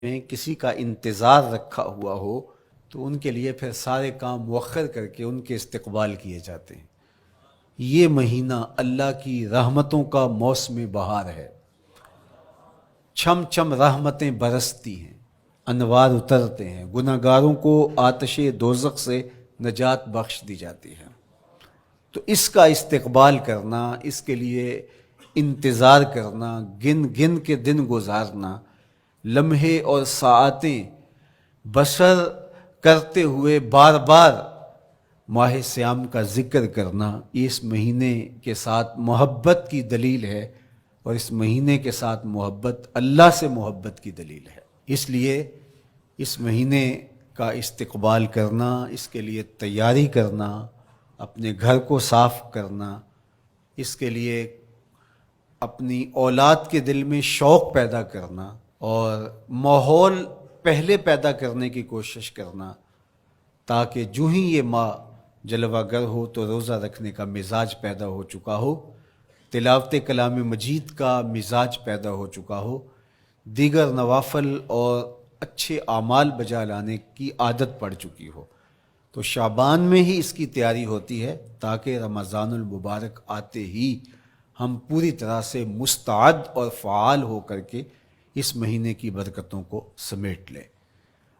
میں کسی کا انتظار رکھا ہوا ہو تو ان کے لیے پھر سارے کام مؤخر کر کے ان کے استقبال کیے جاتے ہیں۔ یہ مہینہ اللہ کی رحمتوں کا موسم بہار ہے، چھم چھم رحمتیں برستی ہیں، انوار اترتے ہیں، گناہگاروں کو آتش دوزخ سے نجات بخش دی جاتی ہے۔ تو اس کا استقبال کرنا، اس کے لیے انتظار کرنا، گن گن کے دن گزارنا، لمحے اور ساعتیں بسر کرتے ہوئے بار بار ماہ سیام کا ذکر کرنا، یہ اس مہینے کے ساتھ محبت کی دلیل ہے، اور اس مہینے کے ساتھ محبت اللہ سے محبت کی دلیل ہے۔ اس لیے اس مہینے کا استقبال کرنا، اس کے لیے تیاری کرنا، اپنے گھر کو صاف کرنا، اس کے لیے اپنی اولاد کے دل میں شوق پیدا کرنا اور ماحول پہلے پیدا کرنے کی کوشش کرنا، تاکہ جو ہی یہ ماہ جلوہ گر ہو تو روزہ رکھنے کا مزاج پیدا ہو چکا ہو، تلاوت کلام مجید کا مزاج پیدا ہو چکا ہو، دیگر نوافل اور اچھے اعمال بجا لانے کی عادت پڑ چکی ہو۔ تو شعبان میں ہی اس کی تیاری ہوتی ہے، تاکہ رمضان المبارک آتے ہی ہم پوری طرح سے مستعد اور فعال ہو کر کے اس مہینے کی برکتوں کو سمیٹ لیں۔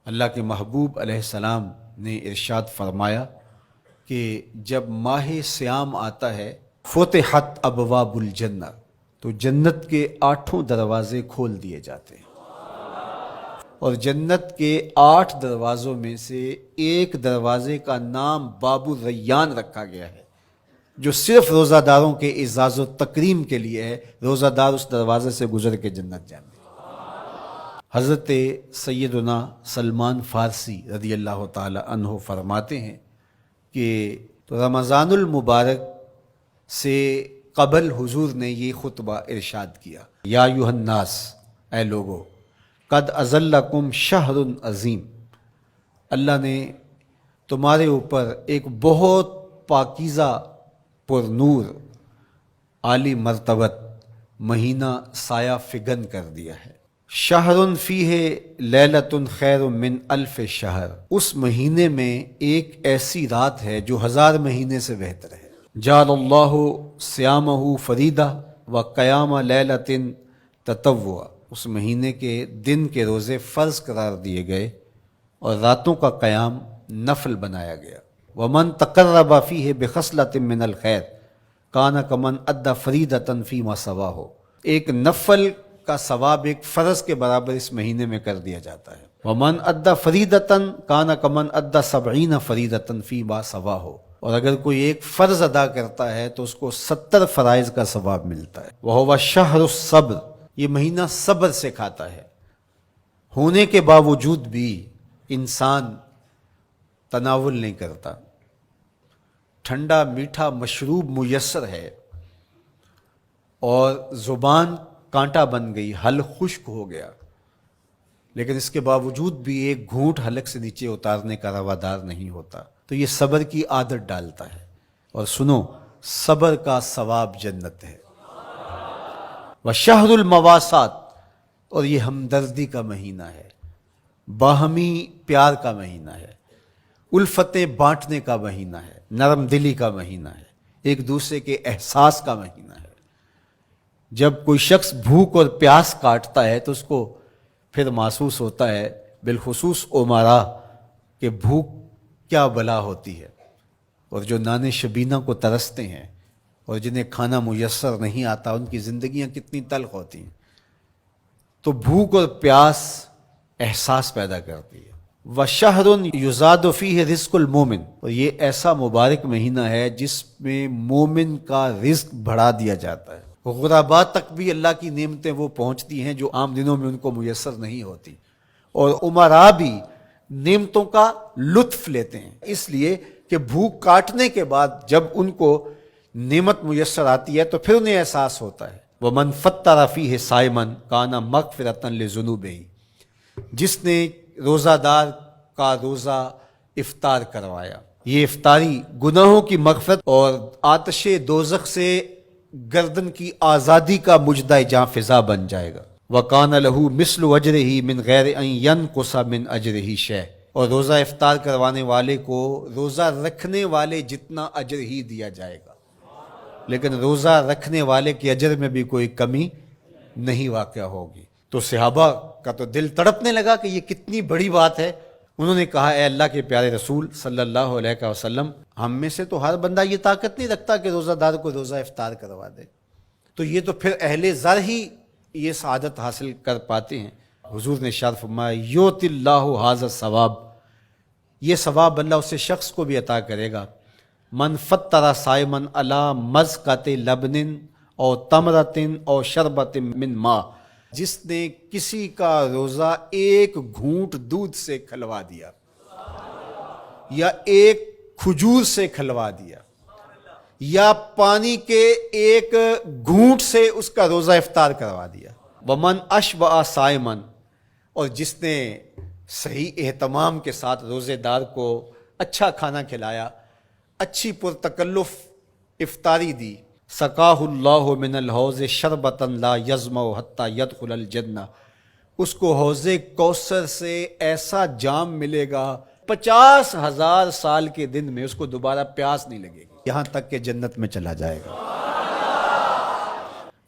اللہ کے محبوب علیہ السلام نے ارشاد فرمایا کہ جب ماہ سیام آتا ہے فتحت ابواب الجنہ، تو جنت کے 8 دروازے کھول دیے جاتے ہیں، اور جنت کے 8 دروازوں میں سے ایک دروازے کا نام باب الریان رکھا گیا ہے، جو صرف روزہ داروں کے اعزاز و تکریم کے لیے ہے۔ روزہ دار اس دروازے سے گزر کے جنت جائیں گے۔ حضرت سیدنا سلمان فارسی رضی اللہ تعالی عنہ فرماتے ہیں کہ رمضان المبارک سے قبل حضور نے یہ خطبہ ارشاد کیا، یا ایھا الناس، اے لوگو، قد اظلکم شہر عظیم، اللہ نے تمہارے اوپر ایک بہت پاکیزہ، پر نور، عالی مرتبت مہینہ سایہ فگن کر دیا ہے۔ شہر فیہ لیلۃ خیر من الف شہر، اس مہینے میں ایک ایسی رات ہے جو 1000 مہینے سے بہتر ہے۔ جعل اللہ صیامہ فریدہ و قیام لیلۃ تطوع، اس مہینے کے دن کے روزے فرض قرار دیے گئے اور راتوں کا قیام نفل بنایا گیا۔ ومن تقرب فیہ بخصلۃ من الخیر کان کمن ادی فریدۃ فیما سواہ، ایک نفل کا ثواب ایک فرض کے برابر اس مہینے میں کر دیا جاتا ہے۔ ومن ادی فریدۃ کان کمن ادی 70 فریدۃ فیما سواہ، اور اگر کوئی ایک فرض ادا کرتا ہے تو اس کو 70 فرائض کا ثواب ملتا ہے۔ وہو شہر الصبر، یہ مہینہ صبر سکھاتا ہے، ہونے کے باوجود بھی انسان تناول نہیں کرتا۔ ٹھنڈا میٹھا مشروب میسر ہے اور زبان کانٹا بن گئی، حلق خشک ہو گیا، لیکن اس کے باوجود بھی ایک گھونٹ حلق سے نیچے اتارنے کا روادار نہیں ہوتا، تو یہ صبر کی عادت ڈالتا ہے۔ اور سنو، صبر کا ثواب جنت ہے۔ وشہر المواسات، اور یہ ہمدردی کا مہینہ ہے، باہمی پیار کا مہینہ ہے، الفتیں بانٹنے کا مہینہ ہے، نرم دلی کا مہینہ ہے، ایک دوسرے کے احساس کا مہینہ ہے۔ جب کوئی شخص بھوک اور پیاس کاٹتا ہے تو اس کو پھر محسوس ہوتا ہے، بالخصوص امراء، کہ بھوک کیا بلا ہوتی ہے، اور جو نان شبینہ کو ترستے ہیں اور جنہیں کھانا میسر نہیں آتا، ان کی زندگیاں کتنی تلخ ہوتی ہیں۔ تو بھوک اور پیاس احساس پیدا کرتی ہے۔ وَشَهْرٌ يُزَادُ فِيهِ رِزْقُ الْمُؤْمِنِ، اور یہ ایسا مبارک مہینہ ہے جس میں مومن کا رزق بڑھا دیا جاتا ہے۔ غرباء تک بھی اللہ کی نعمتیں وہ پہنچتی ہیں جو عام دنوں میں ان کو میسر نہیں ہوتی، اور امراء بھی نعمتوں کا لطف لیتے ہیں، اس لیے کہ بھوک کاٹنے کے بعد جب ان کو نعمت میسر آتی ہے تو پھر انہیں احساس ہوتا ہے۔ وَمَنْ فَطَّرَ فِيهِ صَائِمًا كَانَ مَغْفِرَةً لِذُنُوبِهِ، جس نے روزہ دار کا روزہ افطار کروایا، یہ افطاری گناہوں کی مغفرت اور آتش دوزخ سے گردن کی آزادی کا مجدہ جاں فضا بن جائے گا۔ وَقَانَ لَهُ مِثْلُ أَجْرِهِ مِنْ غَيْرِ أَنْ يَنْقُصَ مِنْ أَجْرِهِ شَيْءٌ، اور روزہ افطار کروانے والے کو روزہ رکھنے والے جتنا اجر ہی دیا جائے گا، لیکن روزہ رکھنے والے کے اجر میں بھی کوئی کمی نہیں واقع ہوگی۔ تو صحابہ کا تو دل تڑپنے لگا کہ یہ کتنی بڑی بات ہے۔ انہوں نے کہا اے اللہ کے پیارے رسول صلی اللہ علیہ وسلم، ہم میں سے تو ہر بندہ یہ طاقت نہیں رکھتا کہ روزہ دار کو روزہ افطار کروا دے، تو یہ تو پھر اہل زر ہی یہ سعادت حاصل کر پاتے ہیں۔ حضور نے ارشاد فرمایا یؤتی اللہ ھذا الثواب، یہ ثواب اللہ اسے شخص کو بھی عطا کرے گا، من فطر صائما علی مذقۃ لبن او تمرۃ او شربۃ من ماء، جس نے کسی کا روزہ ایک گھونٹ دودھ سے کھلوا دیا یا ایک کھجور سے کھلوا دیا یا پانی کے ایک گھونٹ سے اس کا روزہ افطار کروا دیا، ومن اشبع صائما، اور جس نے صحیح اہتمام کے ساتھ روزے دار کو اچھا کھانا کھلایا، اچھی پرتکلف افطاری دی، سقاہ اللہ من الحوض شربۃ لا یظمأ حتی یدخل الجنہ، اس کو حوض کوثر سے ایسا جام ملے گا 50,000 سال کے دن میں اس کو دوبارہ پیاس نہیں لگے گی، یہاں تک کہ جنت میں چلا جائے گا۔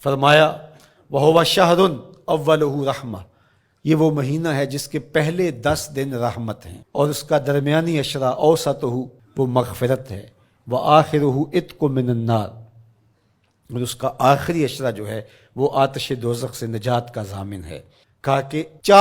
فرمایا وَهُوَ شَهْرٌ أَوَّلُهُ رَحْمَةٌ، یہ وہ مہینہ ہے جس کے پہلے 10 دن رحمت ہیں، اور اس کا درمیانی عشرہ اوسطہ وہ مغفرت ہے، وآخرہ عتق من النار، اور اس کا آخری عشرہ جو ہے وہ آتش دوزخ سے نجات کا ضامن ہے۔ کہا کہ